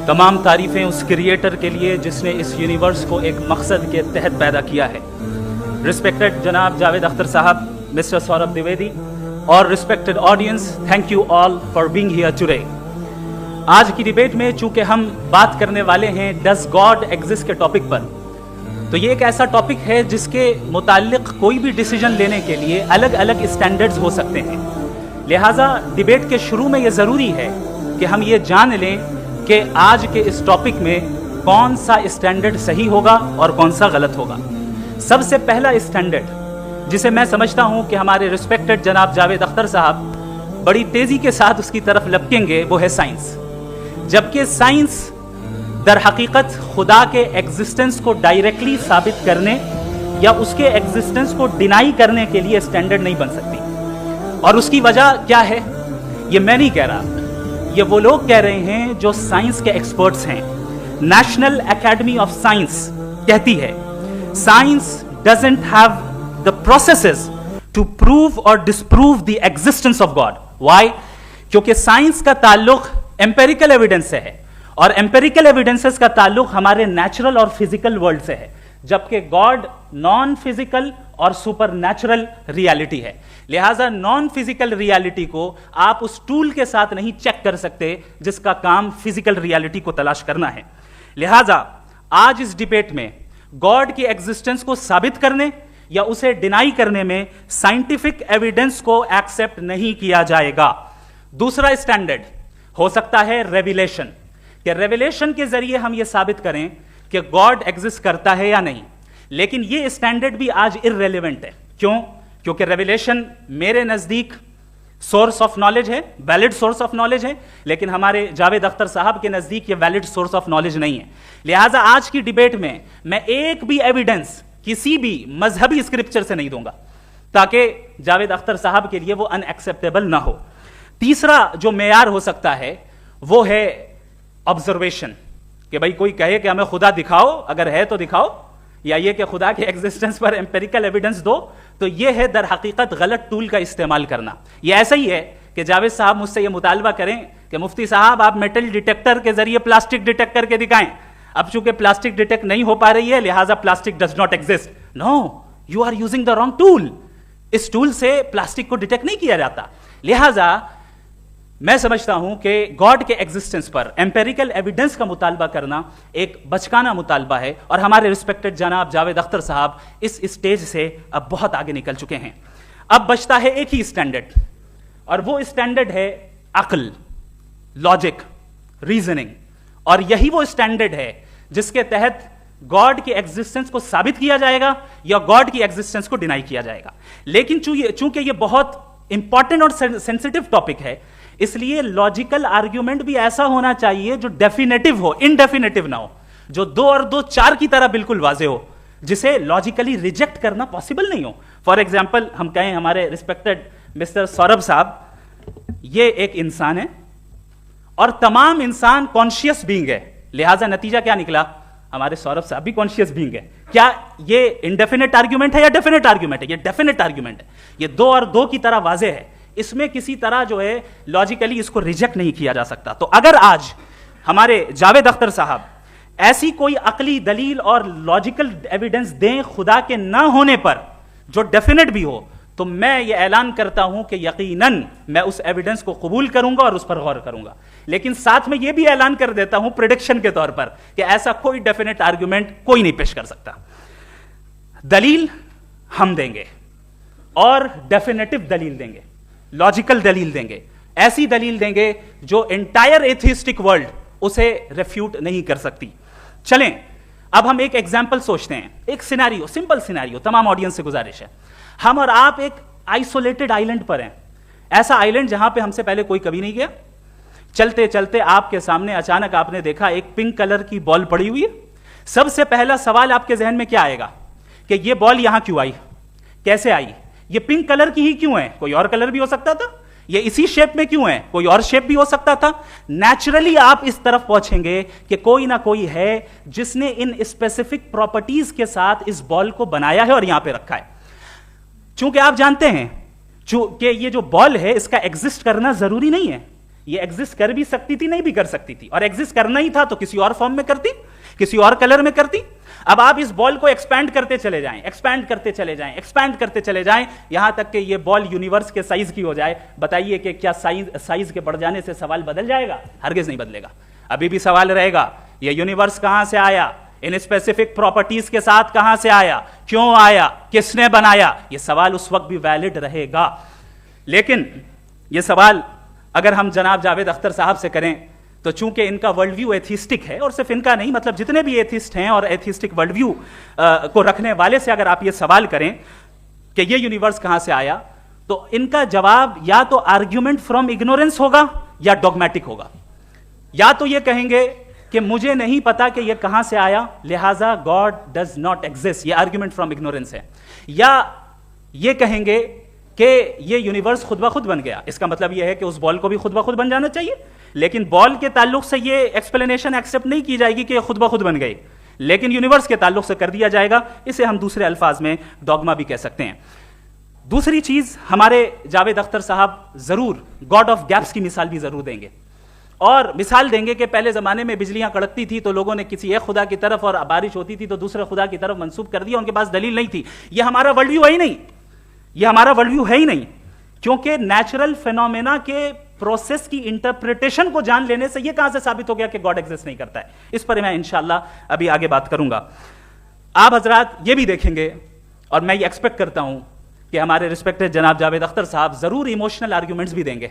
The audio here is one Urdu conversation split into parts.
تمام تعریفیں اس کریٹر کے لیے جس نے اس یونیورس کو ایک مقصد کے تحت پیدا کیا ہے. رسپیکٹڈ جناب جاوید اختر صاحب, مسٹر سوربھ دویدی اور respected audience, thank you all for being here today. آج کی ڈیبیٹ میں چونکہ ہم بات کرنے والے ہیں ڈز گاڈ ایگزسٹ کے ٹاپک پر, تو یہ ایک ایسا ٹاپک ہے جس کے متعلق کوئی بھی ڈیسیجن لینے کے لیے الگ الگ اسٹینڈرڈز ہو سکتے ہیں. لہٰذا ڈیبیٹ کے شروع میں یہ ضروری ہے کہ ہم یہ جان لیں کہ آج کے اس ٹاپک میں کون سا اسٹینڈرڈ صحیح ہوگا اور کون سا غلط ہوگا. سب سے پہلا اسٹینڈرڈ جسے میں سمجھتا ہوں کہ ہمارے رسپیکٹڈ جناب جاوید اختر صاحب بڑی تیزی کے ساتھ اس کی طرف لپکیں گے, وہ ہے سائنس. جبکہ سائنس در حقیقت خدا کے ایگزسٹنس کو ڈائریکٹلی ثابت کرنے یا اس کے ایگزسٹنس کو ڈینائی کرنے کے لیے اسٹینڈرڈ نہیں بن سکتی. اور اس کی وجہ کیا ہے یہ میں نہیں کہہ رہا, یہ وہ لوگ کہہ رہے ہیں جو سائنس کے ایکسپرٹس ہیں. نیشنل اکیڈمی آف سائنس کہتی ہے science doesn't have the processes to prove اور disprove the existence of God. Why? کیونکہ سائنس کا تعلق ایمپیریکل ایویڈنس سے ہے, اور ایمپیریکل ایویڈنسز کا تعلق ہمارے نیچرل اور فزیکل ورلڈ سے ہے, جبکہ گاڈ نان فزیکل اور سپر نیچرل ریالٹی ہے. لہٰذا نان فزیکل ریالٹی کو آپ اس ٹول کے ساتھ نہیں چیک کر سکتے جس کا کام فزیکل ریالٹی کو تلاش کرنا ہے. لہٰذا آج اس ڈیبیٹ میں گاڈ کی ایگزسٹنس کو ثابت کرنے یا اسے ڈینائی کرنے میں سائنٹیفک ایویڈنس کو ایکسپٹ نہیں کیا جائے گا. دوسرا اسٹینڈرڈ ہو سکتا ہے ریویلیشن, کہ ریویلیشن کے ذریعے ہم یہ ثابت کریں کہ گاڈ ایگزسٹ کرتا ہے یا نہیں. لیکن یہ اسٹینڈرڈ بھی آج ارریلیونٹ ہے. کیوں؟ کیونکہ ریویلیشن میرے نزدیک سورس آف نالج ہے, ویلڈ سورس آف نالج ہے, لیکن ہمارے جاوید اختر صاحب کے نزدیک یہ ویلڈ سورس آف نالج نہیں ہے. لہٰذا آج کی ڈیبیٹ میں ایک بھی ایویڈنس کسی بھی مذہبی اسکرپچر سے نہیں دوں گا تاکہ جاوید اختر صاحب کے لیے وہ ان ایکسیپٹیبل نہ ہو. تیسرا جو معیار ہو سکتا ہے وہ ہے آبزرویشن, کہ بھائی کوئی کہے کہ ہمیں خدا دکھاؤ, اگر ہے تو دکھاؤ, یا یہ کہ خدا کے ایگزسٹنس پر ایمپیریکل ایویڈنس دو, تو یہ ہے در حقیقت غلط ٹول کا استعمال کرنا. یہ ایسا ہی ہے کہ جاوید صاحب مجھ سے یہ مطالبہ کریں کہ مفتی صاحب آپ میٹل ڈیٹیکٹر کے ذریعے پلاسٹک ڈیٹیکٹ کر کے دکھائیں. اب چونکہ پلاسٹک ڈیٹیکٹ نہیں ہو پا رہی ہے لہٰذا plastic does not exist. No, you are using the wrong tool. اس ٹول سے پلاسٹک کو ڈیٹیکٹ نہیں کیا جاتا. لہٰذا میں سمجھتا ہوں کہ گاڈ کے ایگزسٹنس پر ایمپیریکل ایویڈنس کا مطالبہ کرنا ایک بچکانہ مطالبہ ہے, اور ہمارے رسپیکٹڈ جناب جاوید اختر صاحب اس اسٹیج سے اب بہت آگے نکل چکے ہیں. اب بچتا ہے ایک ہی اسٹینڈرڈ, اور وہ اسٹینڈرڈ ہے عقل, لاجک, ریزننگ. اور یہی وہ اسٹینڈرڈ ہے جس کے تحت گاڈ کی ایگزسٹنس کو ثابت کیا جائے گا یا گاڈ کی ایگزسٹنس کو ڈینائی کیا جائے گا. لیکن چونکہ یہ بہت امپورٹنٹ اور سینسٹیو ٹاپک ہے, اس لیے لاجیکل آرگیومنٹ بھی ایسا ہونا چاہیے جو ڈیفینیٹو ہو, انڈیفینیٹو نہ ہو, جو 2 اور 2 4 کی طرح بالکل واضح ہو, جسے لاجیکلی ریجیکٹ کرنا پاسبل نہیں ہو. فار ایگزامپل ہم کہیں ہمارے رسپیکٹڈ مسٹر سوربھ صاحب یہ ایک انسان ہے اور تمام انسان کانشیس بینگ ہے, لہٰذا نتیجہ کیا نکلا, ہمارے سوربھ صاحب بھی کانشیس بینگ ہے. کیا یہ انڈیفینٹ آرگیومنٹ ہے یا ڈیفینٹ آرگیومنٹ ہے؟ یہ ڈیفینٹ آرگیومنٹ ہے. یہ 2 اور 2 کی طرح واضح ہے, اس میں کسی طرح جو ہے لاجیکلی اس کو ریجیکٹ نہیں کیا جا سکتا. تو اگر آج ہمارے جاوید اختر صاحب ایسی کوئی عقلی دلیل اور لاجیکل ایویڈنس دیں خدا کے نہ ہونے پر جو ڈیفینٹ بھی ہو, تو میں یہ اعلان کرتا ہوں کہ یقیناً میں اس ایویڈنس کو قبول کروں گا اور اس پر غور کروں گا. لیکن ساتھ میں یہ بھی اعلان کر دیتا ہوں پریڈکشن کے طور پر کہ ایسا کوئی ڈیفینٹ آرگیومنٹ کوئی نہیں پیش کر سکتا. دلیل ہم دیں گے اور ڈیفینیٹو دلیل دیں گے, لاجیکل دلیل دیں گے, ایسی دلیل دیں گے جو انٹائر ایتھیسٹک ورلڈ اسے ریفیوٹ نہیں کر سکتی. چلیں اب ہم ایک ایگزامپل سوچتے ہیں, ایک سینیریو, سمپل سینیریو. تمام آڈینس سے گزارش ہے, ہم اور آپ ایک آئسولیٹڈ آئیلینڈ پر ہیں, ایسا آئیلینڈ جہاں پہ ہم سے پہلے کوئی کبھی نہیں گیا. چلتے چلتے آپ کے سامنے اچانک آپ نے دیکھا ایک پنک کلر کی بال پڑی ہوئی ہے. سب سے پہلا سوال آپ کے ذہن میں کیا آئے گا کہ یہ بال یہاں کیوں آئی, کیسے آئی, یہ پنک کلر کی ہی کیوں ہے, کوئی اور کلر بھی ہو سکتا تھا, یہ اسی شیپ میں کیوں ہے, کوئی اور شیپ بھی ہو سکتا تھا. نیچرلی آپ اس طرف پہنچیں گے کہ کوئی نہ کوئی ہے جس نے ان اسپیسیفک پراپرٹیز کے ساتھ اس بال کو بنایا ہے اور یہاں پہ رکھا ہے. چونکہ آپ جانتے ہیں کہ یہ جو بال ہے اس کا ایگزسٹ کرنا ضروری نہیں ہے, یہ ایگزسٹ کر بھی سکتی تھی, نہیں بھی کر سکتی تھی, اور ایگزسٹ کرنا ہی تھا تو کسی اور فارم میں کرتی, کسی اور کلر میں کرتی. اب آپ اس بال کو ایکسپینڈ کرتے چلے جائیں, ایکسپینڈ کرتے چلے جائیں, ایکسپینڈ کرتے چلے جائیں, یہاں تک کہ یہ بال یونیورس کے سائز کی ہو جائے. بتائیے کہ کیا سائز کے بڑھ جانے سے سوال بدل جائے گا؟ ہرگز نہیں بدلے گا. ابھی بھی سوال رہے گا, یہ یونیورس کہاں سے آیا, ان اسپیسیفک پراپرٹیز کے ساتھ کہاں سے آیا, کیوں آیا, کس نے بنایا, یہ سوال اس وقت بھی ویلڈ رہے گا. لیکن یہ سوال اگر ہم جناب جاوید اختر صاحب سے کریں تو چونکہ ان کا ورلڈ ویو ایتھیسٹک ہے, اور صرف ان کا نہیں, مطلب جتنے بھی ایتھیسٹ ہیں اور ایتھیسٹک ورلڈ ویو کو رکھنے والے سے اگر آپ یہ سوال کریں کہ یہ یونیورس کہاں سے آیا, تو ان کا جواب یا تو آرگیومنٹ فرام اگنورینس ہوگا یا ڈوگمیٹک ہوگا. یا تو یہ کہیں گے کہ مجھے نہیں پتا کہ یہ کہاں سے آیا, لہٰذا گاڈ ڈز ناٹ ایگزسٹ, یہ آرگیومنٹ فرام اگنورینس ہے. یا یہ کہیں گے کہ یہ یونیورس خود بخود بن گیا, اس کا مطلب یہ ہے کہ اس بال کو بھی خود بخود بن جانا چاہیے, لیکن بال کے تعلق سے یہ ایکسپلینیشن ایکسیپٹ نہیں کی جائے گی کہ یہ خود بخود بن گئی, لیکن یونیورس کے تعلق سے کر دیا جائے گا. اسے ہم دوسرے الفاظ میں ڈوگما بھی کہہ سکتے ہیں. دوسری چیز, ہمارے جاوید اختر صاحب ضرور گاڈ آف گیپس کی مثال بھی ضرور دیں گے, اور مثال دیں گے کہ پہلے زمانے میں بجلیاں کڑکتی تھی تو لوگوں نے کسی ایک خدا کی طرف, اور بارش ہوتی تھی تو دوسرے خدا کی طرف منسوب کر دیا, ان کے پاس دلیل نہیں تھی. یہ ہمارا ورلڈ ویو ہے ہی نہیں, یہ ہمارا ورلڈ ویو ہے ہی نہیں, کیونکہ نیچرل فینومینا کے پروسیس کی انٹرپریٹیشن کو جان لینے سے یہ کہاں سے ثابت ہو گیا کہ گاڈ ایگزسٹ نہیں کرتا ہے. اس پر میں انشاءاللہ ابھی آگے بات کروں گا. آپ حضرات یہ بھی دیکھیں گے, اور میں یہ ایکسپیکٹ کرتا ہوں کہ ہمارے ریسپیکٹڈ جناب جاوید اختر صاحب ضرور ایموشنل آرگیومنٹس بھی دیں گے,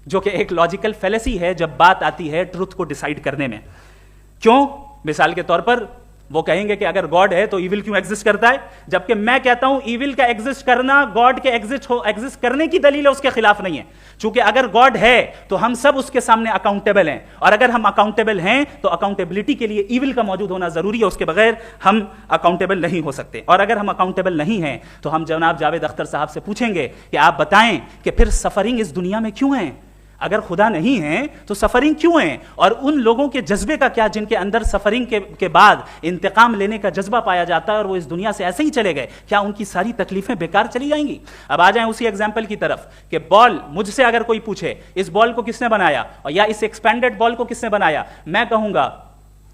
جو کہ ایک لاجیکل فیلیسی ہے جب بات آتی ہے ٹروتھ کو ڈیسائیڈ کرنے میں. کیوں؟ مثال کے طور پر وہ کہیں گے کہ اگر گاڈ ہے تو ایول کیوں ایگزسٹ کرتا ہے, جبکہ میں کہتا ہوں ایول کا ایگزسٹ کرنا گاڈ کے ایگزسٹ کرنے کی دلیل ہے, اس کے خلاف نہیں ہے. چونکہ اگر گاڈ ہے تو ہم سب اس کے سامنے اکاؤنٹیبل ہیں, اور اگر ہم اکاؤنٹیبل ہیں تو اکاؤنٹیبلٹی کے لیے ایول کا موجود ہونا ضروری ہے, اس کے بغیر ہم اکاؤنٹیبل نہیں ہو سکتے. اور اگر ہم اکاؤنٹیبل نہیں ہیں تو ہم جناب جاوید اختر صاحب سے پوچھیں گے کہ آپ بتائیں کہ پھر سفرنگ اس دنیا میں کیوں ہے؟ اگر خدا نہیں ہے تو سفرنگ کیوں ہے؟ اور ان لوگوں کے جذبے کا کیا جن کے اندر سفرنگ کے بعد انتقام لینے کا جذبہ پایا جاتا ہے اور وہ اس دنیا سے ایسے ہی چلے گئے, کیا ان کی ساری تکلیفیں بیکار چلی جائیں گی؟ اب آ جائیں اسی ایگزامپل کی طرف کہ بال, مجھ سے اگر کوئی پوچھے اس بال کو کس نے بنایا, اور یا اس ایکسپینڈڈ بال کو کس نے بنایا, میں کہوں گا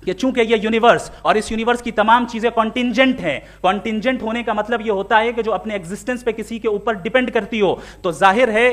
کہ چونکہ یہ یونیورس اور اس یونیورس کی تمام چیزیں کانٹینجنٹ ہیں, کانٹینجنٹ ہونے کا مطلب یہ ہوتا ہے کہ جو اپنے ایگزسٹنس پہ کسی کے اوپر ڈیپینڈ کرتی ہو, تو ظاہر ہے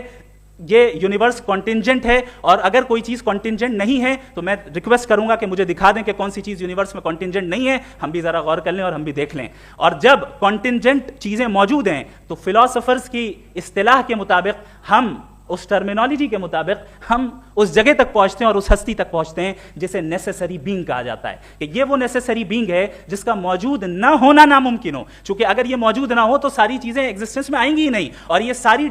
یہ یونیورس کانٹینجنٹ ہے. اور اگر کوئی چیز کانٹینجنٹ نہیں ہے تو میں ریکویسٹ کروں گا کہ مجھے دکھا دیں کہ کون سی چیز یونیورس میں کانٹینجنٹ نہیں ہے, ہم بھی ذرا غور کر لیں اور ہم بھی دیکھ لیں. اور جب کانٹینجنٹ چیزیں موجود ہیں تو فلاسفرز کی اصطلاح کے مطابق, ہم اس ٹرمینالوجی کے مطابق ہم اس جگہ تک پہنچتے ہیں اور اس ہستی تک پہنچتے ہیں جسے نیسیسری بینگ کہا جاتا ہے, کہ یہ وہ نیسیسری بینگ ہے جس کا موجود نہ ہونا ناممکن ہو. چونکہ اگر یہ موجود نہ ہو تو ساری چیزیں ایگزسٹنس میں آئیں گی ہی نہیں, اور یہ ساری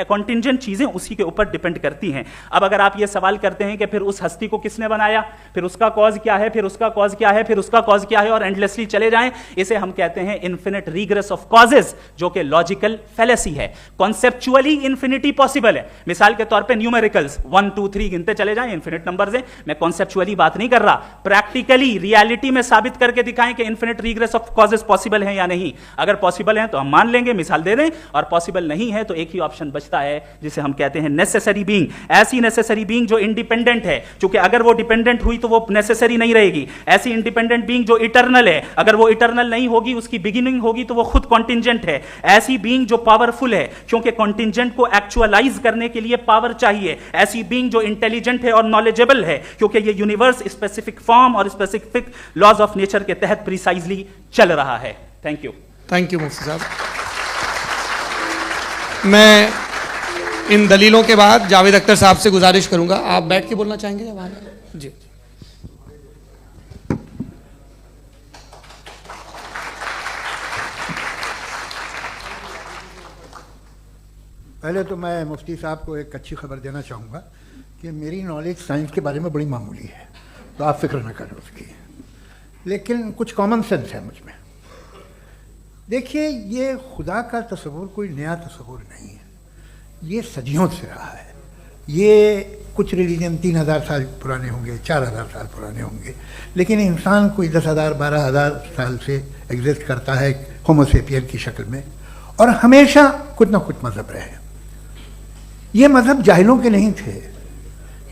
کانٹینجنٹ چیزیں اسی کے اوپر ڈیپینڈ کرتی ہیں. اب اگر آپ یہ سوال کرتے ہیں کہ پھر اس ہستی کو کس نے بنایا, پھر اس کا کاز کیا ہے, پھر اس کا کاز کیا ہے, پھر اس کا کاز کیا ہے, اور اینڈلیسلی چلے جائیں, اسے ہم کہتے ہیں انفینٹ ریگریس آف کازز, جو کہ لاجیکل فیلیسی ہے. کانسیپچولی انفینٹی پاسبل ہے. مثال کے طور پہ نیومیریکلز 1 2 3 گنتے چلے جائیں, انفینٹ نمبرز ہیں. میں کانسیپچولی بات نہیں کر رہا, پریکٹیکلی ریالٹی میں ثابت کر کے دکھائیں کہ infinite regress of causes possible ہیں یا نہیں. اگر پاسبل ہیں تو ہم مان لیں گے, مثال دے دیں, اور پاسبل نہیں ہے تو ایک ہی آپشن بچتا ہے جسے ہم کہتے ہیں نیسیسری بینگ. ایسی نیسیسری بینگ جو انڈیپینڈنٹ ہے, چونکہ اگر وہ ڈیپینڈنٹ ہوئی تو وہ نیسیسری نہیں رہے گی. ایسی انڈیپینڈنٹ بینگ جو اٹرنل ہے, اگر وہ اٹرنل نہیں ہوگی, اس کی بگننگ ہوگی تو وہ خود کانٹینجنٹ ہے. ایسی بینگ جو پاورفل ہے, کیونکہ کانٹینجنٹ کو ایکچوالائز کرنے کے لیے پاور چاہیے. ایسی بینگ جو انٹیلیجنٹ ہے اور نالجبل ہے, کیونکہ یہ یونیورس اسپیسیفک فارم اور اسپیسیفک لاز آف نیچر کے تحت پریسائزلی چل رہا ہے. Thank you. تھینک یو مفتی صاحب. میں ان دلیلوں کے بعد جاوید اختر صاحب سے گزارش کروں گا, آپ بیٹھ کے بولنا چاہیں گے؟ جی. پہلے تو میں مفتی صاحب کو ایک اچھی خبر دینا چاہوں گا کہ میری نالج سائنس کے بارے میں بڑی معمولی ہے, تو آپ فکر نہ کریں اس کی, لیکن کچھ کامن سینس ہے مجھ میں. دیکھیے, یہ خدا کا تصور کوئی نیا تصور نہیں ہے, یہ صدیوں سے رہا ہے. یہ کچھ ریلیجن 3000 سال پرانے ہوں گے, 4000 سال پرانے ہوں گے, لیکن انسان کوئی 10,000 12,000 سال سے ایگزسٹ کرتا ہے ہومو سیپین کی شکل میں, اور ہمیشہ کچھ نہ کچھ مذہب رہے. یہ مذہب جاہلوں کے نہیں تھے,